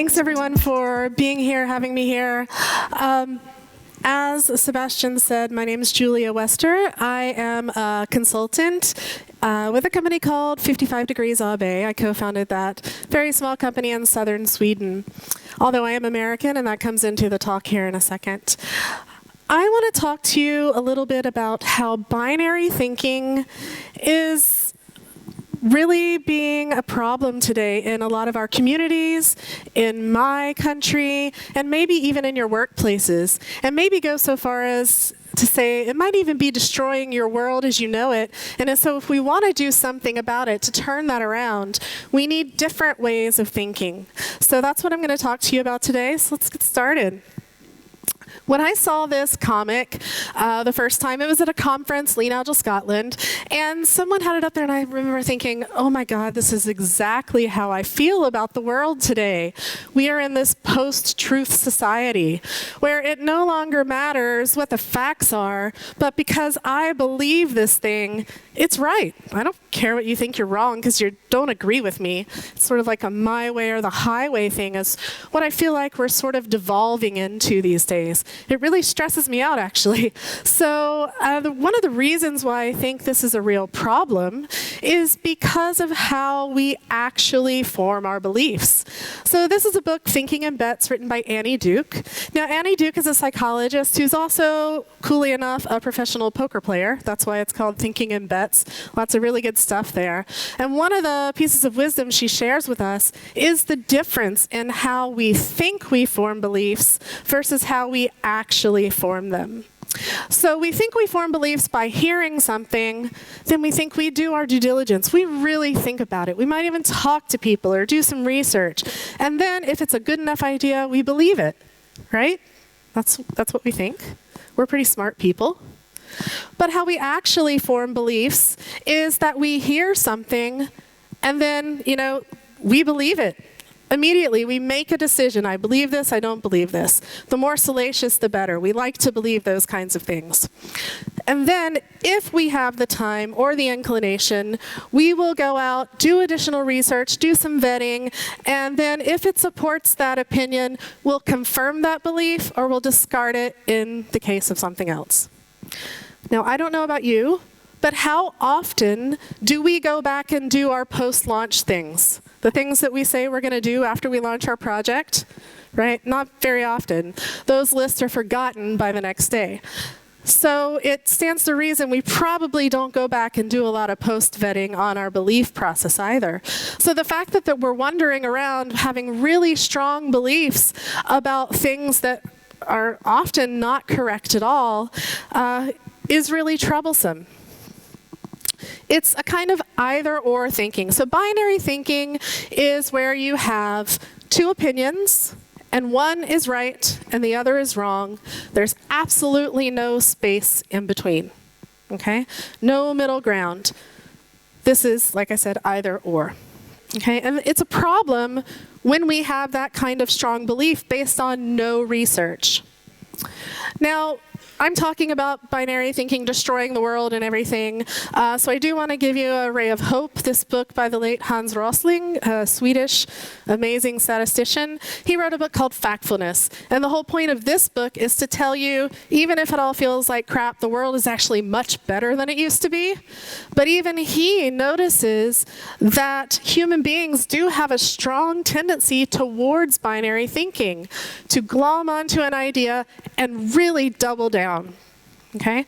Thanks, everyone, for being here, having me here. As Sebastian said, my name is Julia Wester. I am a consultant with a company called 55 Degrees AB. I co-founded that very small company in southern Sweden, although I am American, and that comes into the talk here in a second. I want to talk to you a little bit about how binary thinking is really being a problem today in a lot of our communities, in my country, and maybe even in your workplaces. And maybe go so far as to say it might even be destroying your world as you know it. And so if we want to do something about it to turn that around, we need different ways of thinking. So that's what I'm going to talk to you about today. So let's get started. When I saw this comic the first time, it was at a conference, Lean Agile Scotland, and someone had it up there, and I remember thinking, oh my God, this is exactly how I feel about the world today. We are in this post-truth society where it no longer matters what the facts are, but because I believe this thing, it's right. I don't care what you think you're wrong because you don't agree with me. It's sort of like a my way or the highway thing is what I feel like we're sort of devolving into these days. It really stresses me out, actually. So one of the reasons why I think this is a real problem is because of how we actually form our beliefs. So this is a book, Thinking in Bets, written by Annie Duke. Now, Annie Duke is a psychologist who's also, coolly enough, a professional poker player. That's why it's called Thinking in Bets. Lots of really good stuff there. And one of the pieces of wisdom she shares with us is the difference in how we think we form beliefs versus how we actually form them. So we think we form beliefs by hearing something, then we think we do our due diligence. We really think about it. We might even talk to people or do some research. And then if it's a good enough idea, we believe it, right? That's what we think. We're pretty smart people. But how we actually form beliefs is that we hear something and then, we believe it. Immediately, we make a decision. I believe this, I don't believe this. The more salacious, the better. We like to believe those kinds of things. And then, if we have the time or the inclination, we will go out, do additional research, do some vetting, and then if it supports that opinion, we'll confirm that belief or we'll discard it in the case of something else. Now, I don't know about you, but how often do we go back and do our post-launch things? The things that we say we're going to do after we launch our project, right? Not very often. Those lists are forgotten by the next day. So it stands to reason we probably don't go back and do a lot of post-vetting on our belief process either. So the fact that we're wandering around having really strong beliefs about things that are often not correct at all is really troublesome. It's a kind of either-or thinking. So binary thinking is where you have two opinions, and one is right and the other is wrong. There's absolutely no space in between, okay? No middle ground. This is, like I said, either-or, okay? And it's a problem when we have that kind of strong belief based on no research. Now, I'm talking about binary thinking destroying the world and everything. So I do want to give you a ray of hope. This book by the late Hans Rosling, a Swedish amazing statistician, he wrote a book called Factfulness. And the whole point of this book is to tell you, even if it all feels like crap, the world is actually much better than it used to be. But even he notices that human beings do have a strong tendency towards binary thinking, to glom onto an idea and really double down. Okay?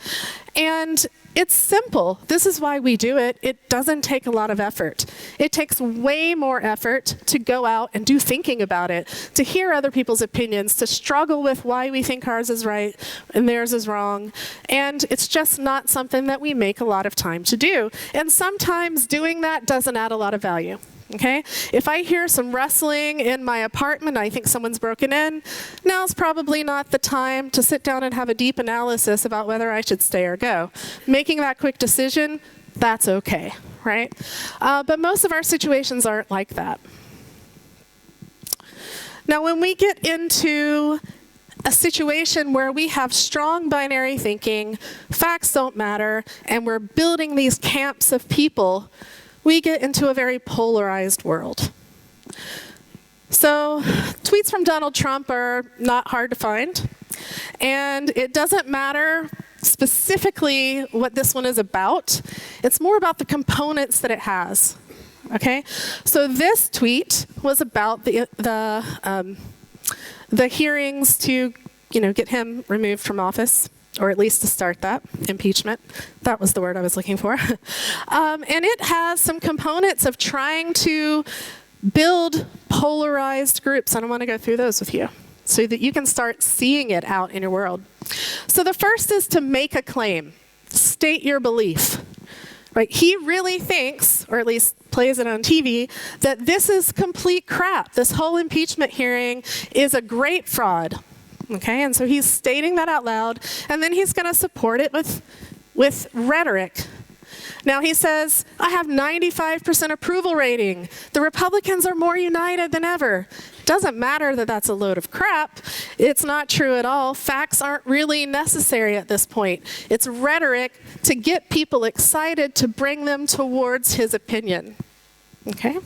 And it's simple. This is why we do it. It doesn't take a lot of effort. It takes way more effort to go out and do thinking about it, to hear other people's opinions, to struggle with why we think ours is right and theirs is wrong. And it's just not something that we make a lot of time to do. And sometimes doing that doesn't add a lot of value. Okay? If I hear some rustling in my apartment, I think someone's broken in, now's probably not the time to sit down and have a deep analysis about whether I should stay or go. Making that quick decision, that's okay, right? But most of our situations aren't like that. Now, when we get into a situation where we have strong binary thinking, facts don't matter, and we're building these camps of people, we get into a very polarized world. So tweets from Donald Trump are not hard to find. And it doesn't matter specifically what this one is about. It's more about the components that it has. Okay? So this tweet was about the hearings to, get him removed from office, or at least to start that, impeachment. That was the word I was looking for. And it has some components of trying to build polarized groups. And I want to go through those with you so that you can start seeing it out in your world. So the first is to make a claim. State your belief. Right? He really thinks, or at least plays it on TV, that this is complete crap. This whole impeachment hearing is a great fraud. Okay? And so he's stating that out loud, and then he's going to support it with rhetoric. Now he says, I have 95% approval rating. The Republicans are more united than ever. Doesn't matter that that's a load of crap. It's not true at all. Facts aren't really necessary at this point. It's rhetoric to get people excited to bring them towards his opinion. Okay?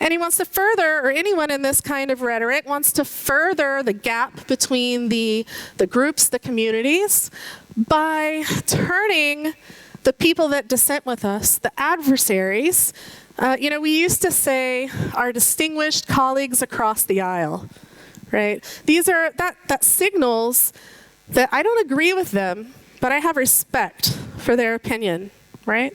And he wants to further, or anyone in this kind of rhetoric wants to further the gap between the groups, the communities, by turning the people that dissent with us, the adversaries, we used to say our distinguished colleagues across the aisle, right? That signals that I don't agree with them, but I have respect for their opinion, right?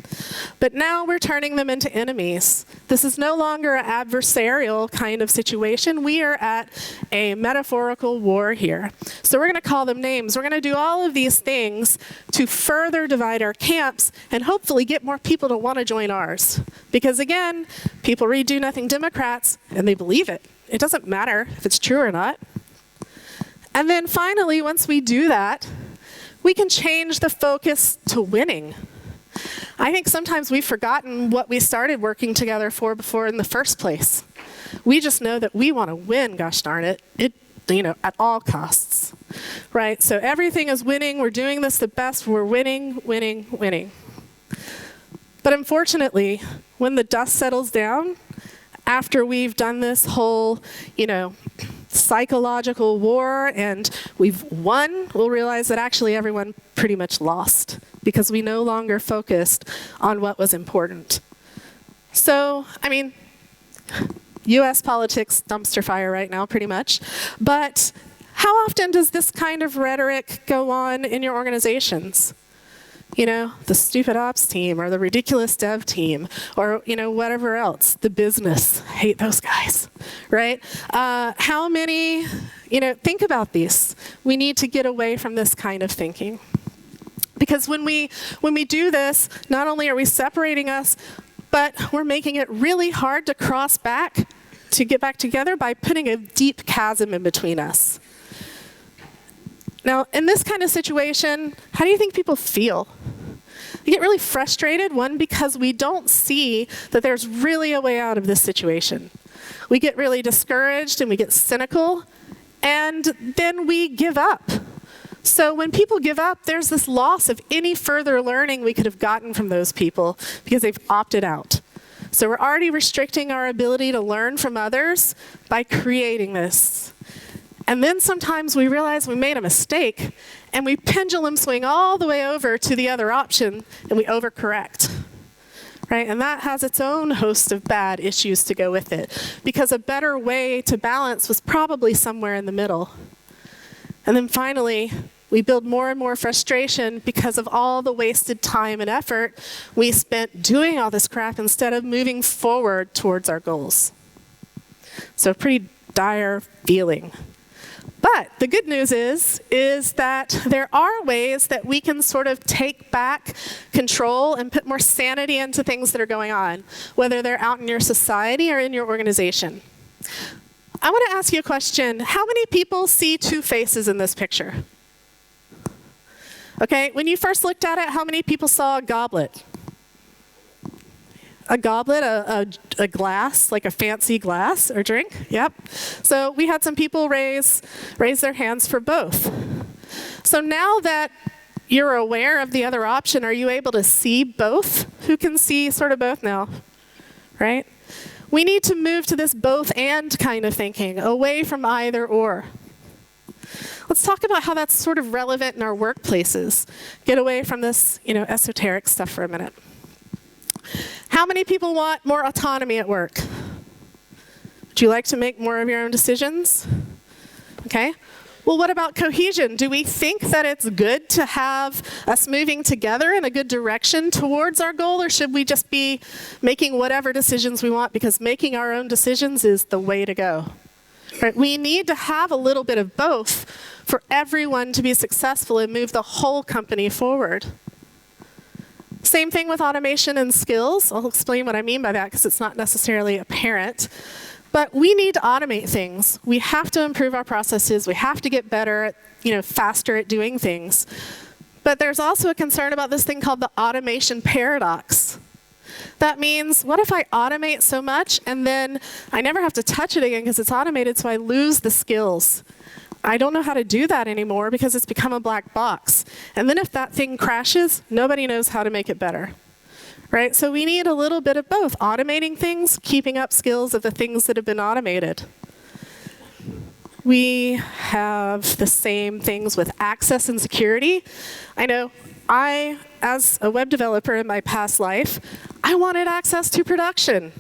But now we're turning them into enemies. This is no longer an adversarial kind of situation. We are at a metaphorical war here. So we're going to call them names. We're going to do all of these things to further divide our camps and hopefully get more people to want to join ours. Because again, people read Do Nothing Democrats and they believe it. It doesn't matter if it's true or not. And then finally, once we do that, we can change the focus to winning. I think sometimes we've forgotten what we started working together for before in the first place. We just know that we want to win, gosh darn it, at all costs, right? So everything is winning. We're doing this the best. We're winning, winning, winning. But unfortunately, when the dust settles down, after we've done this whole, psychological war and we've won, we'll realize that actually everyone pretty much lost because we no longer focused on what was important. So, US politics, dumpster fire right now, pretty much. But how often does this kind of rhetoric go on in your organizations? The stupid ops team or the ridiculous dev team or, whatever else, the business, hate those guys, right? How many, think about these. We need to get away from this kind of thinking. Because when we do this, not only are we separating us, but we're making it really hard to cross back, to get back together by putting a deep chasm in between us. Now, in this kind of situation, how do you think people feel? They get really frustrated, one, because we don't see that there's really a way out of this situation. We get really discouraged and we get cynical, and then we give up. So when people give up, there's this loss of any further learning we could have gotten from those people because they've opted out. So we're already restricting our ability to learn from others by creating this. And then sometimes we realize we made a mistake and we pendulum swing all the way over to the other option and we overcorrect. Right? And that has its own host of bad issues to go with it because a better way to balance was probably somewhere in the middle. And then finally, we build more and more frustration because of all the wasted time and effort we spent doing all this crap instead of moving forward towards our goals. So a pretty dire feeling. But the good news is that there are ways that we can sort of take back control and put more sanity into things that are going on, whether they're out in your society or in your organization. I want to ask you a question. How many people see two faces in this picture? Okay, when you first looked at it, how many people saw a goblet? A goblet, a glass, like a fancy glass or drink? Yep. So we had some people raise their hands for both. So now that you're aware of the other option, are you able to see both? Who can see sort of both now? Right? We need to move to this both and kind of thinking, away from either or. Let's talk about how that's sort of relevant in our workplaces. Get away from this, esoteric stuff for a minute. How many people want more autonomy at work? Would you like to make more of your own decisions? Okay. Well, what about cohesion? Do we think that it's good to have us moving together in a good direction towards our goal, or should we just be making whatever decisions we want because making our own decisions is the way to go? Right? We need to have a little bit of both for everyone to be successful and move the whole company forward. Same thing with automation and skills. I'll explain what I mean by that because it's not necessarily apparent. But we need to automate things. We have to improve our processes. We have to get better at, faster at doing things. But there's also a concern about this thing called the automation paradox. That means, what if I automate so much and then I never have to touch it again because it's automated, so I lose the skills? I don't know how to do that anymore because it's become a black box. And then if that thing crashes, nobody knows how to make it better. Right? So we need a little bit of both, automating things, keeping up skills of the things that have been automated. We have the same things with access and security. I know as a web developer in my past life, I wanted access to production.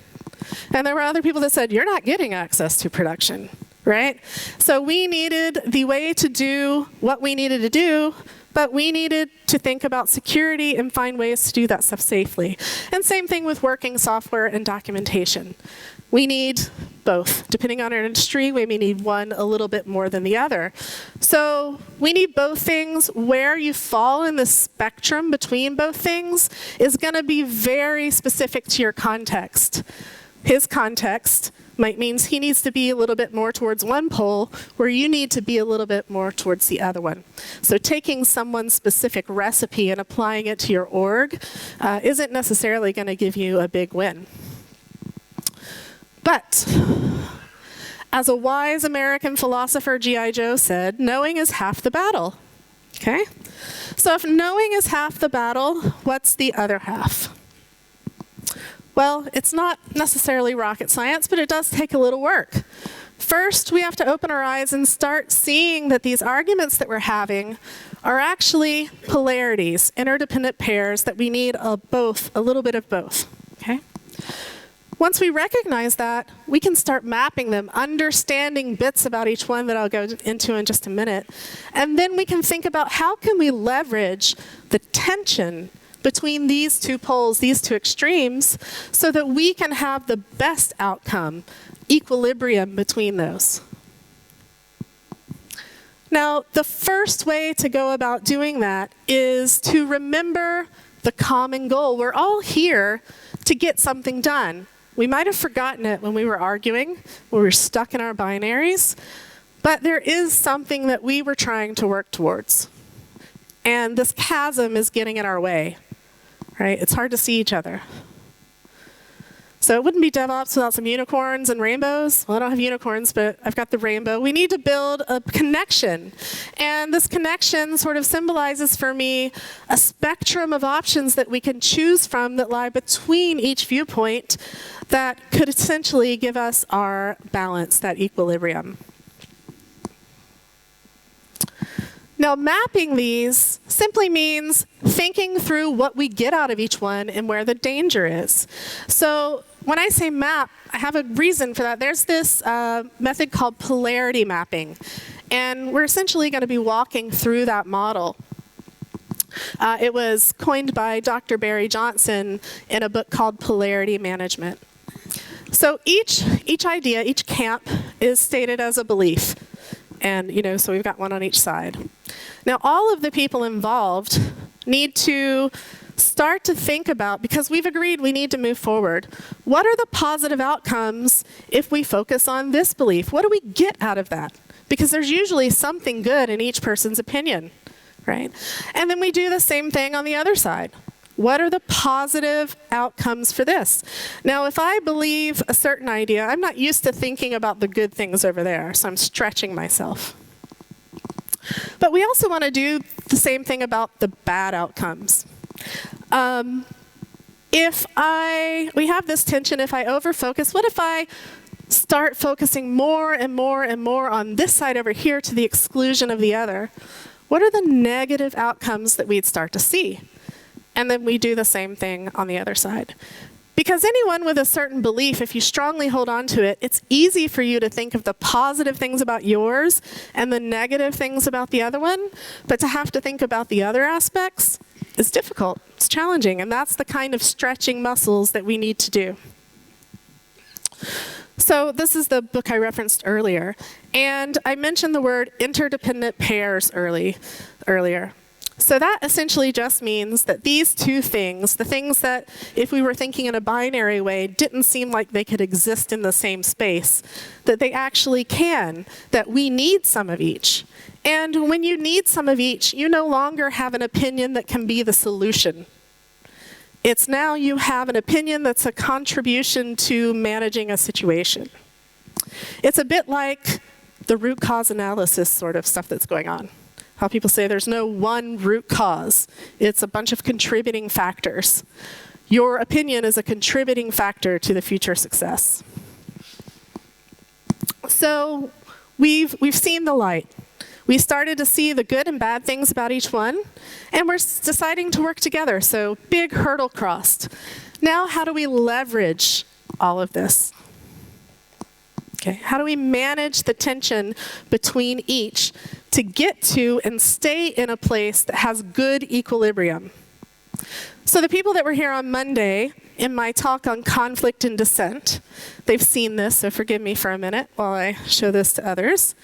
And there were other people that said, you're not getting access to production, right? So we needed the way to do what we needed to do, but we needed to think about security and find ways to do that stuff safely. And same thing with working software and documentation. We need both. Depending on our industry, we may need one a little bit more than the other. So we need both things. Where you fall in the spectrum between both things is going to be very specific to your context. His context might mean he needs to be a little bit more towards one pole, where you need to be a little bit more towards the other one. So taking someone's specific recipe and applying it to your org isn't necessarily going to give you a big win. But as a wise American philosopher, G.I. Joe, said, knowing is half the battle. Okay? So if knowing is half the battle, what's the other half? Well, it's not necessarily rocket science, but it does take a little work. First, we have to open our eyes and start seeing that these arguments that we're having are actually polarities, interdependent pairs that we need a little bit of both. Okay? Once we recognize that, we can start mapping them, understanding bits about each one that I'll go into in just a minute. And then we can think about how can we leverage the tension between these two poles, these two extremes, so that we can have the best outcome, equilibrium between those. Now, the first way to go about doing that is to remember the common goal. We're all here to get something done. We might have forgotten it when we were arguing, when we were stuck in our binaries, but there is something that we were trying to work towards. And this chasm is getting in our way, right? It's hard to see each other. So it wouldn't be DevOps without some unicorns and rainbows. Well, I don't have unicorns, but I've got the rainbow. We need to build a connection. And this connection sort of symbolizes for me a spectrum of options that we can choose from that lie between each viewpoint that could essentially give us our balance, that equilibrium. Now, mapping these simply means thinking through what we get out of each one and where the danger is. So when I say map, I have a reason for that. There's this method called polarity mapping. And we're essentially going to be walking through that model. It was coined by Dr. Barry Johnson in a book called Polarity Management. So each idea, each camp is stated as a belief. And, so we've got one on each side. Now, all of the people involved need to start to think about, because we've agreed we need to move forward, what are the positive outcomes if we focus on this belief? What do we get out of that? Because there's usually something good in each person's opinion, right? And then we do the same thing on the other side. What are the positive outcomes for this? Now, if I believe a certain idea, I'm not used to thinking about the good things over there, so I'm stretching myself. But we also want to do the same thing about the bad outcomes. we have this tension, if I overfocus, what if I start focusing more and more and more on this side over here to the exclusion of the other? What are the negative outcomes that we'd start to see? And then we do the same thing on the other side. Because anyone with a certain belief, if you strongly hold on to it, it's easy for you to think of the positive things about yours and the negative things about the other one. But to have to think about the other aspects is difficult. It's challenging. And that's the kind of stretching muscles that we need to do. So this is the book I referenced earlier. And I mentioned the word interdependent pairs earlier. So that essentially just means that these two things, the things that if we were thinking in a binary way didn't seem like they could exist in the same space, that they actually can, that we need some of each. And when you need some of each, you no longer have an opinion that can be the solution. It's now you have an opinion that's a contribution to managing a situation. It's a bit like the root cause analysis sort of stuff that's going on. How people say there's no one root cause. It's a bunch of contributing factors. Your opinion is a contributing factor to the future success. So we've seen the light. We started to see the good and bad things about each one, and we're deciding to work together. So big hurdle crossed. Now how do we leverage all of this? Okay, how do we manage the tension between each to get to and stay in a place that has good equilibrium? So the people that were here on Monday in my talk on conflict and dissent, they've seen this, so forgive me for a minute while I show this to others.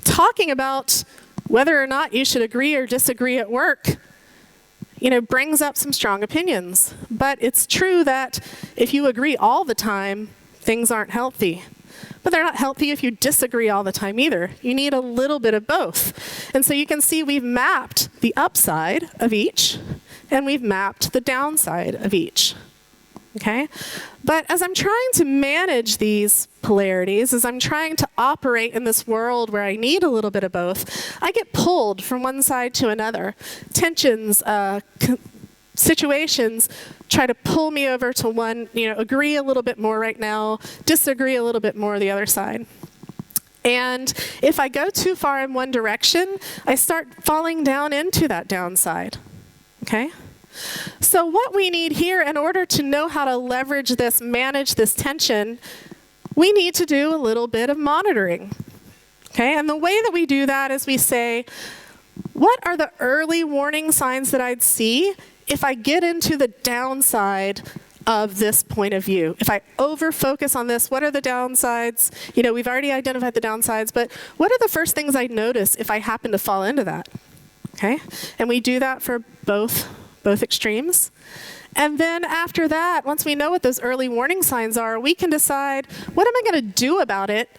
Talking about whether or not you should agree or disagree at work, brings up some strong opinions. But it's true that if you agree all the time, things aren't healthy. But they're not healthy if you disagree all the time either. You need a little bit of both. And so you can see we've mapped the upside of each, and we've mapped the downside of each. Okay? But as I'm trying to manage these polarities, as I'm trying to operate in this world where I need a little bit of both, I get pulled from one side to another. Tensions, situations try to pull me over to one, agree a little bit more right now, disagree a little bit more the other side. And if I go too far in one direction, I start falling down into that downside. Okay? So what we need here in order to know how to leverage this, manage this tension, we need to do a little bit of monitoring. Okay? And the way that we do that is we say, what are the early warning signs that I'd see if I get into the downside of this point of view? If I over-focus on this, what are the downsides? We've already identified the downsides, but what are the first things I'd notice if I happen to fall into that? Okay? And we do that for both extremes. And then after that, once we know what those early warning signs are, we can decide, what am I going to do about it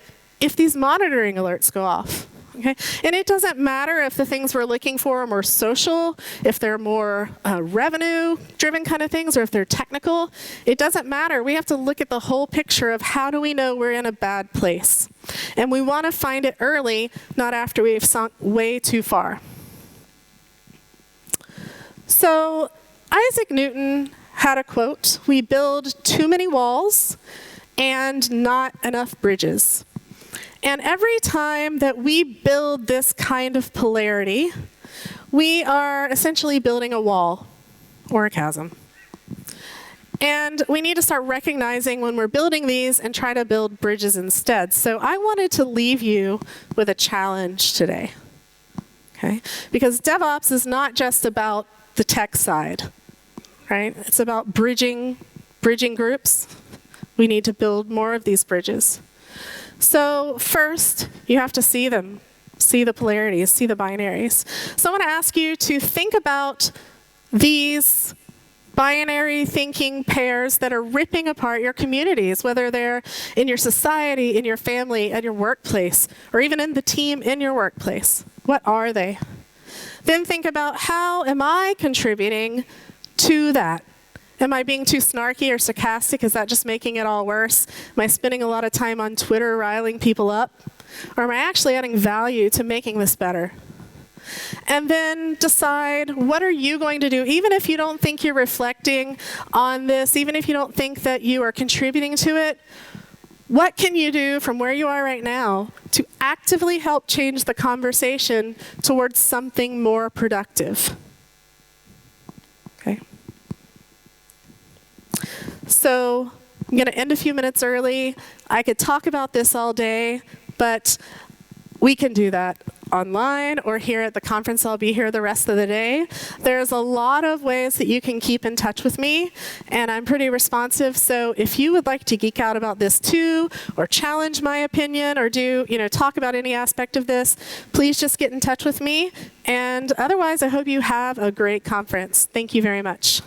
if these monitoring alerts go off? Okay? And it doesn't matter if the things we're looking for are more social, if they're more revenue-driven kind of things, or if they're technical. It doesn't matter. We have to look at the whole picture of how do we know we're in a bad place. And we want to find it early, not after we've sunk way too far. So Isaac Newton had a quote, "We build too many walls and not enough bridges." And every time that we build this kind of polarity, we are essentially building a wall or a chasm. And we need to start recognizing when we're building these and try to build bridges instead. So I wanted to leave you with a challenge today. Okay? Because DevOps is not just about the tech side, right? It's about bridging groups. We need to build more of these bridges. So first, you have to see them, see the polarities, see the binaries. So I want to ask you to think about these binary thinking pairs that are ripping apart your communities, whether they're in your society, in your family, at your workplace, or even in the team in your workplace. What are they? Then think about, how am I contributing to that? Am I being too snarky or sarcastic? Is that just making it all worse? Am I spending a lot of time on Twitter riling people up? Or am I actually adding value to making this better? and then decide what are you going to do, even if you don't think you're reflecting on this, even if you don't think that you are contributing to it. What can you do from where you are right now to actively help change the conversation towards something more productive? Okay. So I'm going to end a few minutes early. I could talk about this all day, but we can do that online or here at the conference. I'll be here the rest of the day. There's a lot of ways that you can keep in touch with me, and I'm pretty responsive. So if you would like to geek out about this too, or challenge my opinion, or talk about any aspect of this, please just get in touch with me. And otherwise, I hope you have a great conference. Thank you very much.